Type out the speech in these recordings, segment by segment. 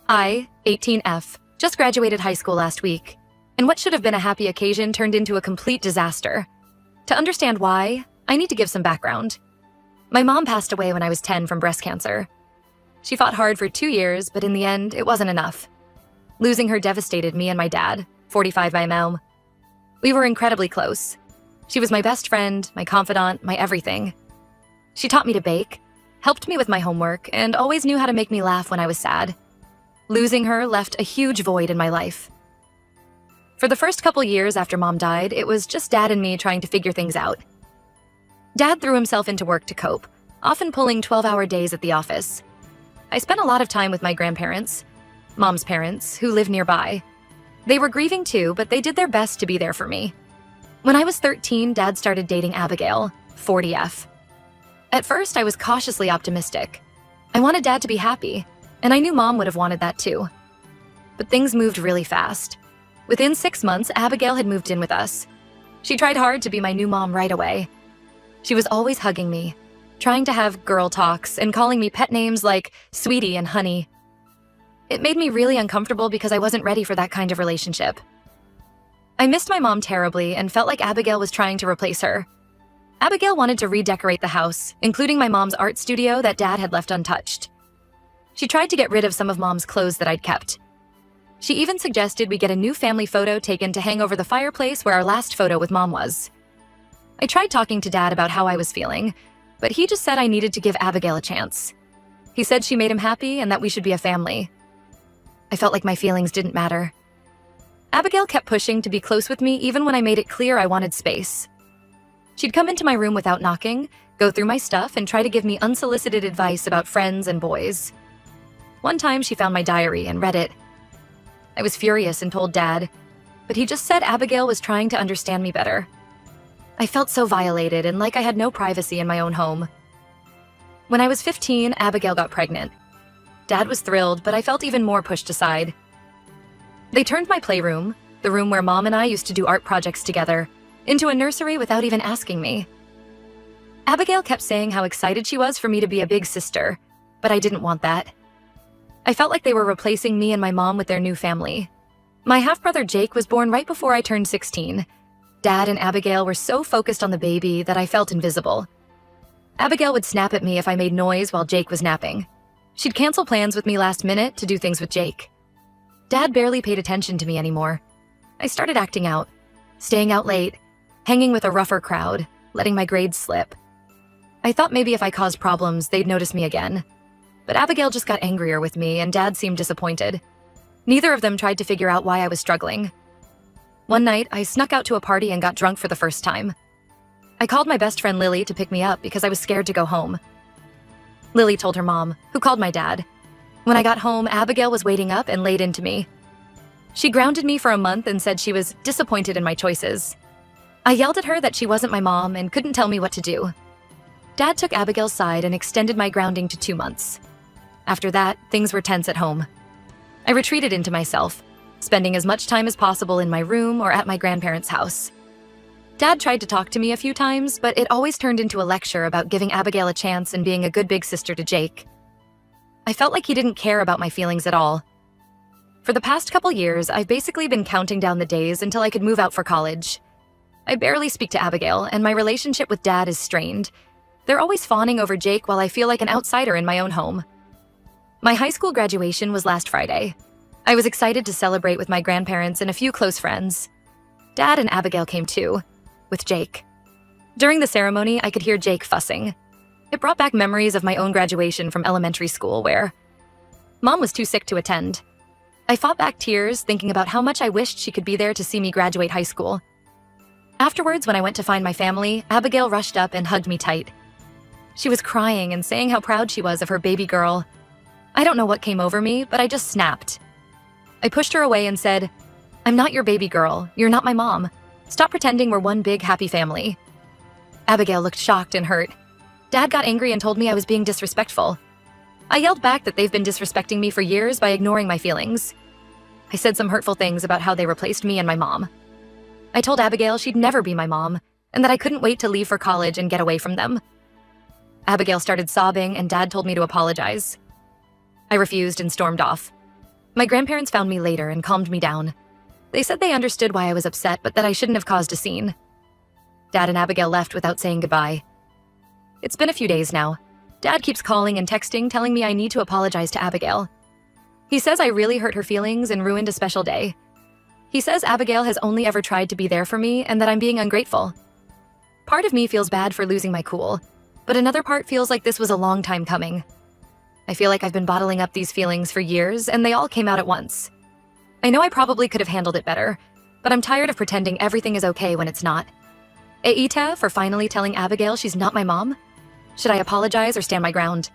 I, 18F, just graduated high school last week, and what should have been a happy occasion turned into a complete disaster. To understand why, I need to give some background. My mom passed away when I was 10 from breast cancer. She fought hard for 2 years, but in the end, it wasn't enough. Losing her devastated me and my dad, 45 by mom. We were incredibly close. She was my best friend, my confidant, my everything. She taught me to bake, helped me with my homework, and always knew how to make me laugh when I was sad. Losing her left a huge void in my life. For the first couple years after Mom died, it was just Dad and me trying to figure things out. Dad threw himself into work to cope, often pulling 12-hour days at the office. I spent a lot of time with my grandparents, Mom's parents, who live nearby. They were grieving too, but they did their best to be there for me. When I was 13, Dad started dating Abigail, 40F. At first, I was cautiously optimistic. I wanted Dad to be happy, and I knew Mom would have wanted that too. But things moved really fast. Within 6 months, Abigail had moved in with us. She tried hard to be my new mom right away. She was always hugging me, trying to have girl talks, and calling me pet names like Sweetie and Honey. It made me really uncomfortable because I wasn't ready for that kind of relationship. I missed my mom terribly and felt like Abigail was trying to replace her. Abigail wanted to redecorate the house, including my mom's art studio that Dad had left untouched. She tried to get rid of some of Mom's clothes that I'd kept. She even suggested we get a new family photo taken to hang over the fireplace where our last photo with Mom was. I tried talking to Dad about how I was feeling, but he just said I needed to give Abigail a chance. He said she made him happy and that we should be a family. I felt like my feelings didn't matter. Abigail kept pushing to be close with me even when I made it clear I wanted space. She'd come into my room without knocking, go through my stuff, and try to give me unsolicited advice about friends and boys. One time she found my diary and read it. I was furious and told Dad, but he just said Abigail was trying to understand me better. I felt so violated and like I had no privacy in my own home. When I was 15, Abigail got pregnant. Dad was thrilled, but I felt even more pushed aside. They turned my playroom, the room where Mom and I used to do art projects together, into a nursery without even asking me. Abigail kept saying how excited she was for me to be a big sister, but I didn't want that. I felt like they were replacing me and my mom with their new family. My half-brother Jake was born right before I turned 16. Dad and Abigail were so focused on the baby that I felt invisible. Abigail would snap at me if I made noise while Jake was napping. She'd cancel plans with me last minute to do things with Jake. Dad barely paid attention to me anymore. I started acting out, staying out late, hanging with a rougher crowd, letting my grades slip. I thought maybe if I caused problems, they'd notice me again. But Abigail just got angrier with me, and Dad seemed disappointed. Neither of them tried to figure out why I was struggling. One night, I snuck out to a party and got drunk for the first time. I called my best friend Lily to pick me up because I was scared to go home. Lily told her mom, who called my dad. When I got home, Abigail was waiting up and laid into me. She grounded me for a month and said she was disappointed in my choices. I yelled at her that she wasn't my mom and couldn't tell me what to do. Dad took Abigail's side and extended my grounding to 2 months. After that, things were tense at home. I retreated into myself, spending as much time as possible in my room or at my grandparents' house. Dad tried to talk to me a few times, but it always turned into a lecture about giving Abigail a chance and being a good big sister to Jake. I felt like he didn't care about my feelings at all. For the past couple years, I've basically been counting down the days until I could move out for college. I barely speak to Abigail, and my relationship with Dad is strained. They're always fawning over Jake while I feel like an outsider in my own home. My high school graduation was last Friday. I was excited to celebrate with my grandparents and a few close friends. Dad and Abigail came too, with Jake. During the ceremony, I could hear Jake fussing. It brought back memories of my own graduation from elementary school where Mom was too sick to attend. I fought back tears thinking about how much I wished she could be there to see me graduate high school. Afterwards, when I went to find my family, Abigail rushed up and hugged me tight. She was crying and saying how proud she was of her baby girl. I don't know what came over me, but I just snapped. I pushed her away and said, "I'm not your baby girl. You're not my mom. Stop pretending we're one big happy family." Abigail looked shocked and hurt. Dad got angry and told me I was being disrespectful. I yelled back that they've been disrespecting me for years by ignoring my feelings. I said some hurtful things about how they replaced me and my mom. I told Abigail she'd never be my mom, and that I couldn't wait to leave for college and get away from them. Abigail started sobbing, and Dad told me to apologize. I refused and stormed off. My grandparents found me later and calmed me down. They said they understood why I was upset, but that I shouldn't have caused a scene. Dad and Abigail left without saying goodbye. It's been a few days now. Dad keeps calling and texting, telling me I need to apologize to Abigail. He says I really hurt her feelings and ruined a special day. He says Abigail has only ever tried to be there for me and that I'm being ungrateful. Part of me feels bad for losing my cool, but another part feels like this was a long time coming. I feel like I've been bottling up these feelings for years and they all came out at once. I know I probably could have handled it better, but I'm tired of pretending everything is okay when it's not. Eita for finally telling Abigail she's not my mom? Should I apologize or stand my ground?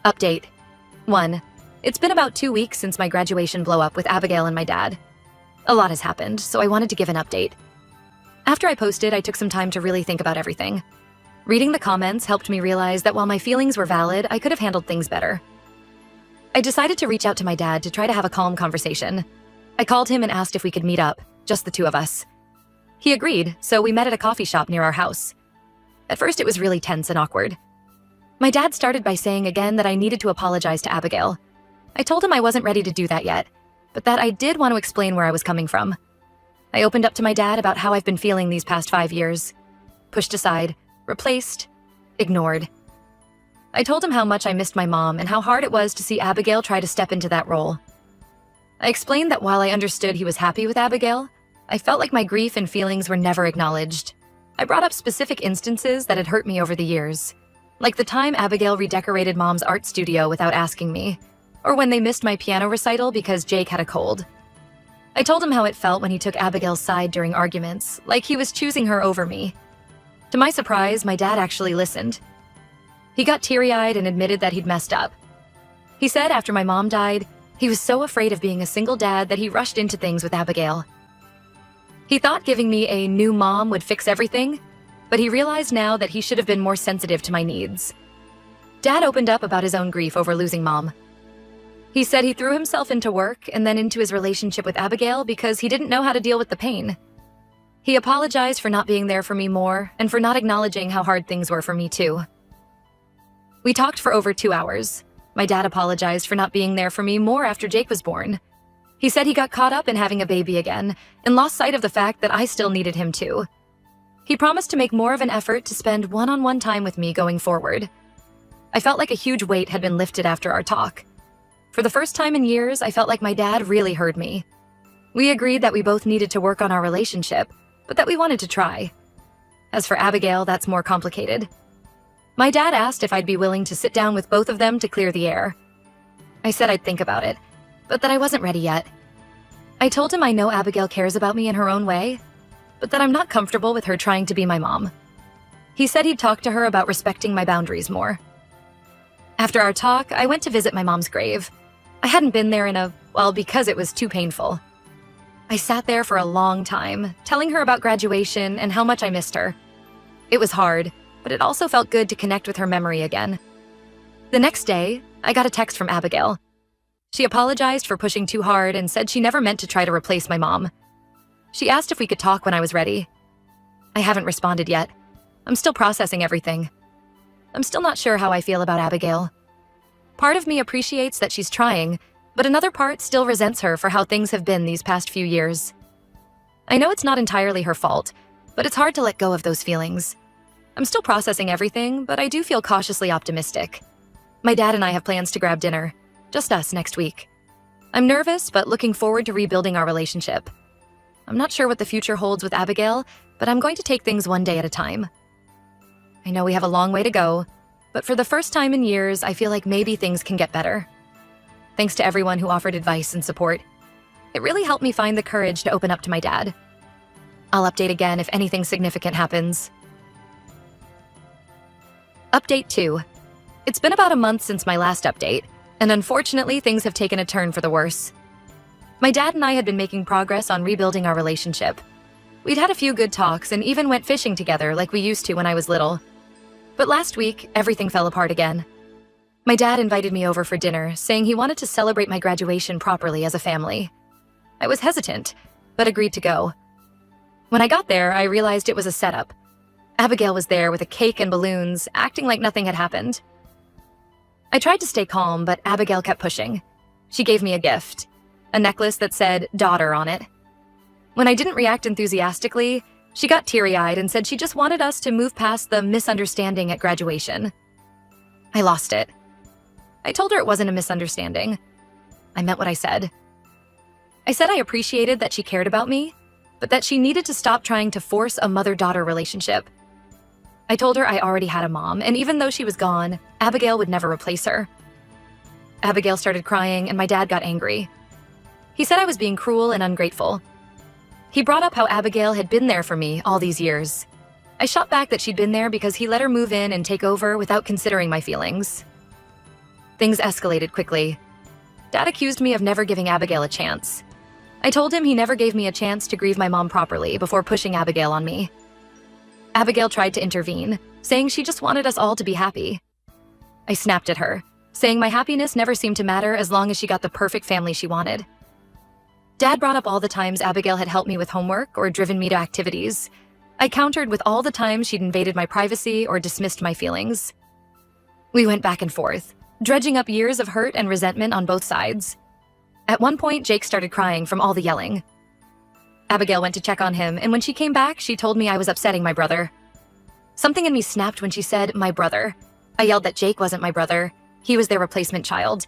Update 1. It's been about 2 weeks since my graduation blow-up with Abigail and my dad. A lot has happened, so I wanted to give an update. After I posted, I took some time to really think about everything. Reading the comments helped me realize that while my feelings were valid, I could have handled things better. I decided to reach out to my dad to try to have a calm conversation. I called him and asked if we could meet up, just the two of us. He agreed, so we met at a coffee shop near our house. At first, it was really tense and awkward. My dad started by saying again that I needed to apologize to Abigail. I told him I wasn't ready to do that yet, but that I did want to explain where I was coming from. I opened up to my dad about how I've been feeling these past 5 years. Pushed aside, replaced, ignored. I told him how much I missed my mom and how hard it was to see Abigail try to step into that role. I explained that while I understood he was happy with Abigail, I felt like my grief and feelings were never acknowledged. I brought up specific instances that had hurt me over the years, like the time Abigail redecorated Mom's art studio without asking me, or when they missed my piano recital because Jake had a cold. I told him how it felt when he took Abigail's side during arguments, like he was choosing her over me. To my surprise, my dad actually listened. He got teary-eyed and admitted that he'd messed up. He said after my mom died, he was so afraid of being a single dad that he rushed into things with Abigail. He thought giving me a new mom would fix everything, but he realized now that he should have been more sensitive to my needs. Dad opened up about his own grief over losing Mom. He said he threw himself into work and then into his relationship with Abigail because he didn't know how to deal with the pain. He apologized for not being there for me more and for not acknowledging how hard things were for me too. We talked for over 2 hours. My dad apologized for not being there for me more after Jake was born. He said he got caught up in having a baby again and lost sight of the fact that I still needed him too. He promised to make more of an effort to spend one-on-one time with me going forward. I felt like a huge weight had been lifted after our talk. For the first time in years, I felt like my dad really heard me. We agreed that we both needed to work on our relationship, but that we wanted to try. As for Abigail, that's more complicated. My dad asked if I'd be willing to sit down with both of them to clear the air. I said I'd think about it, but that I wasn't ready yet. I told him I know Abigail cares about me in her own way, but that I'm not comfortable with her trying to be my mom. He said he'd talk to her about respecting my boundaries more. After our talk, I went to visit my mom's grave. I hadn't been there because it was too painful. I sat there for a long time, telling her about graduation and how much I missed her. It was hard, but it also felt good to connect with her memory again. The next day, I got a text from Abigail. She apologized for pushing too hard and said she never meant to try to replace my mom. She asked if we could talk when I was ready. I haven't responded yet. I'm still processing everything. I'm still not sure how I feel about Abigail. Part of me appreciates that she's trying, but another part still resents her for how things have been these past few years. I know it's not entirely her fault, but it's hard to let go of those feelings. I'm still processing everything, but I do feel cautiously optimistic. My dad and I have plans to grab dinner, just us next week. I'm nervous, but looking forward to rebuilding our relationship. I'm not sure what the future holds with Abigail, but I'm going to take things one day at a time. I know we have a long way to go, but for the first time in years, I feel like maybe things can get better. Thanks to everyone who offered advice and support. It really helped me find the courage to open up to my dad. I'll update again if anything significant happens. Update 2. It's been about a month since my last update, and unfortunately things have taken a turn for the worse. My dad and I had been making progress on rebuilding our relationship. We'd had a few good talks and even went fishing together like we used to when I was little. But last week, everything fell apart again. My dad invited me over for dinner, saying he wanted to celebrate my graduation properly as a family. I was hesitant, but agreed to go. When I got there, I realized it was a setup. Abigail was there with a cake and balloons, acting like nothing had happened. I tried to stay calm, but Abigail kept pushing. She gave me a gift, a necklace that said "daughter" on it. When I didn't react enthusiastically, she got teary-eyed and said she just wanted us to move past the misunderstanding at graduation. I lost it. I told her it wasn't a misunderstanding. I meant what I said. I said I appreciated that she cared about me, but that she needed to stop trying to force a mother-daughter relationship. I told her I already had a mom, and even though she was gone, Abigail would never replace her. Abigail started crying, and my dad got angry. He said I was being cruel and ungrateful. He brought up how Abigail had been there for me all these years. I shot back that she'd been there because he let her move in and take over without considering my feelings. Things escalated quickly. Dad accused me of never giving Abigail a chance. I told him he never gave me a chance to grieve my mom properly before pushing Abigail on me. Abigail tried to intervene, saying she just wanted us all to be happy. I snapped at her, saying my happiness never seemed to matter as long as she got the perfect family she wanted. Dad brought up all the times Abigail had helped me with homework or driven me to activities. I countered with all the times she'd invaded my privacy or dismissed my feelings. We went back and forth, dredging up years of hurt and resentment on both sides. At one point, Jake started crying from all the yelling. Abigail went to check on him, and when she came back, she told me I was upsetting my brother. Something in me snapped when she said, "my brother." I yelled that Jake wasn't my brother. He was their replacement child.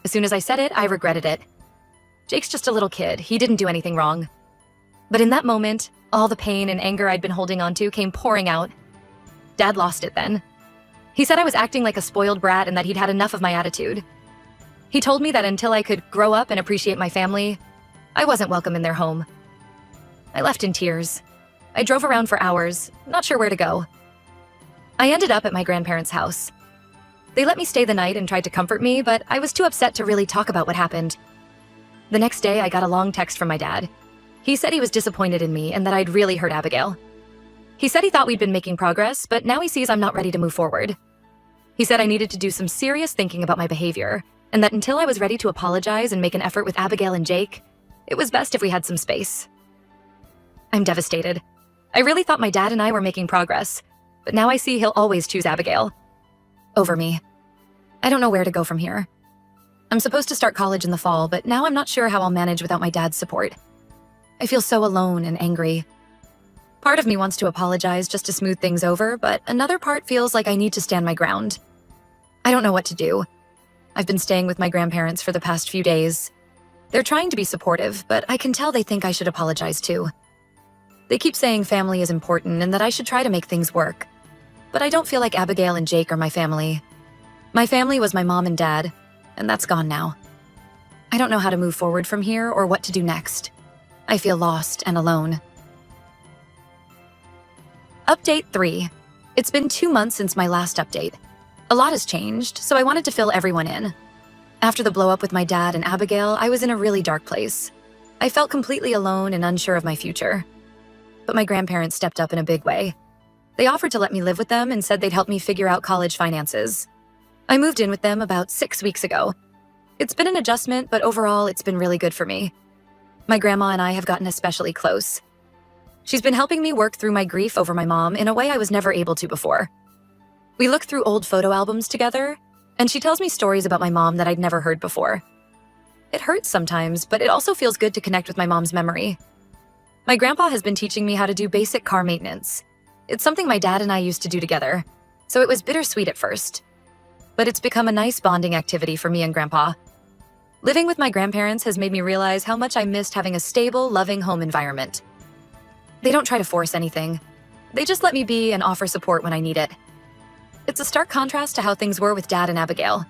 As soon as I said it, I regretted it. Jake's just a little kid. He didn't do anything wrong. But in that moment, all the pain and anger I'd been holding onto came pouring out. Dad lost it then. He said I was acting like a spoiled brat and that he'd had enough of my attitude. He told me that until I could grow up and appreciate my family, I wasn't welcome in their home. I left in tears. I drove around for hours, not sure where to go. I ended up at my grandparents' house. They let me stay the night and tried to comfort me, but I was too upset to really talk about what happened. The next day, I got a long text from my dad. He said he was disappointed in me and that I'd really hurt Abigail. He said he thought we'd been making progress, but now he sees I'm not ready to move forward. He said I needed to do some serious thinking about my behavior, and that until I was ready to apologize and make an effort with Abigail and Jake, it was best if we had some space. I'm devastated. I really thought my dad and I were making progress, but now I see he'll always choose Abigail over me. I don't know where to go from here. I'm supposed to start college in the fall, but now I'm not sure how I'll manage without my dad's support. I feel so alone and angry. Part of me wants to apologize just to smooth things over, but another part feels like I need to stand my ground. I don't know what to do. I've been staying with my grandparents for the past few days. They're trying to be supportive, but I can tell they think I should apologize too. They keep saying family is important and that I should try to make things work. But I don't feel like Abigail and Jake are my family. My family was my mom and dad, and that's gone now. I don't know how to move forward from here or what to do next. I feel lost and alone. Update 3. It's been 2 months since my last update. A lot has changed, so I wanted to fill everyone in. After the blow-up with my dad and Abigail, I was in a really dark place. I felt completely alone and unsure of my future. But my grandparents stepped up in a big way. They offered to let me live with them and said they'd help me figure out college finances. I moved in with them about 6 weeks ago. It's been an adjustment, but overall, it's been really good for me. My grandma and I have gotten especially close. She's been helping me work through my grief over my mom in a way I was never able to before. We look through old photo albums together, and she tells me stories about my mom that I'd never heard before. It hurts sometimes, but it also feels good to connect with my mom's memory. My grandpa has been teaching me how to do basic car maintenance. It's something my dad and I used to do together, so it was bittersweet at first. But it's become a nice bonding activity for me and Grandpa. Living with my grandparents has made me realize how much I missed having a stable, loving home environment. They don't try to force anything. They just let me be and offer support when I need it. It's a stark contrast to how things were with Dad and Abigail.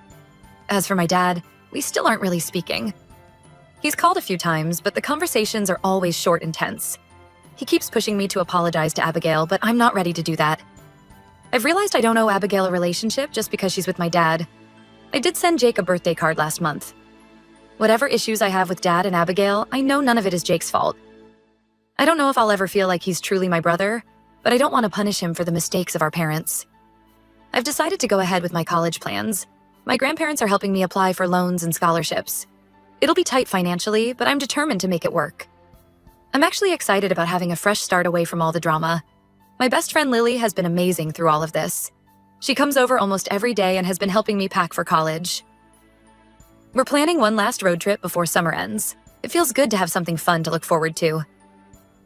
As for my dad, we still aren't really speaking. He's called a few times, but the conversations are always short and tense. He keeps pushing me to apologize to Abigail, but I'm not ready to do that. I've realized I don't owe Abigail a relationship just because she's with my dad. I did send Jake a birthday card last month. Whatever issues I have with Dad and Abigail, I know none of it is Jake's fault. I don't know if I'll ever feel like he's truly my brother, but I don't want to punish him for the mistakes of our parents. I've decided to go ahead with my college plans. My grandparents are helping me apply for loans and scholarships. It'll be tight financially, but I'm determined to make it work. I'm actually excited about having a fresh start away from all the drama. My best friend Lily has been amazing through all of this. She comes over almost every day and has been helping me pack for college. We're planning one last road trip before summer ends. It feels good to have something fun to look forward to.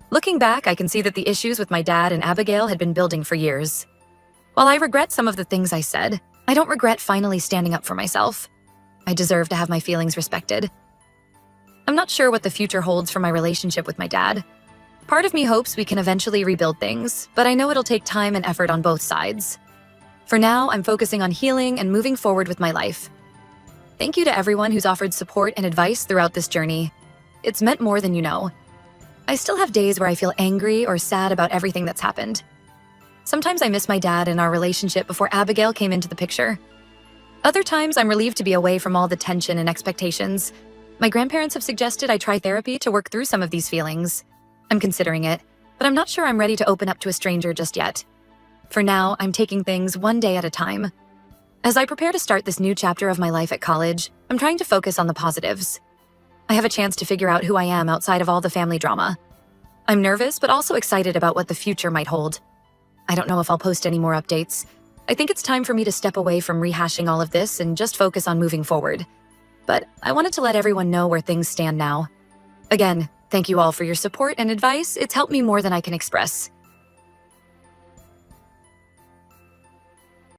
Looking back, I can see that the issues with my dad and Abigail had been building for years. While I regret some of the things I said, I don't regret finally standing up for myself. I deserve to have my feelings respected. I'm not sure what the future holds for my relationship with my dad. Part of me hopes we can eventually rebuild things, but I know it'll take time and effort on both sides. For now, I'm focusing on healing and moving forward with my life. Thank you to everyone who's offered support and advice throughout this journey. It's meant more than you know. I still have days where I feel angry or sad about everything that's happened. Sometimes I miss my dad and our relationship before Abigail came into the picture. Other times, I'm relieved to be away from all the tension and expectations. My grandparents have suggested I try therapy to work through some of these feelings. I'm considering it, but I'm not sure I'm ready to open up to a stranger just yet. For now, I'm taking things one day at a time. As I prepare to start this new chapter of my life at college, I'm trying to focus on the positives. I have a chance to figure out who I am outside of all the family drama. I'm nervous, but also excited about what the future might hold. I don't know if I'll post any more updates. I think it's time for me to step away from rehashing all of this and just focus on moving forward. But I wanted to let everyone know where things stand now. Again, thank you all for your support and advice. It's helped me more than I can express.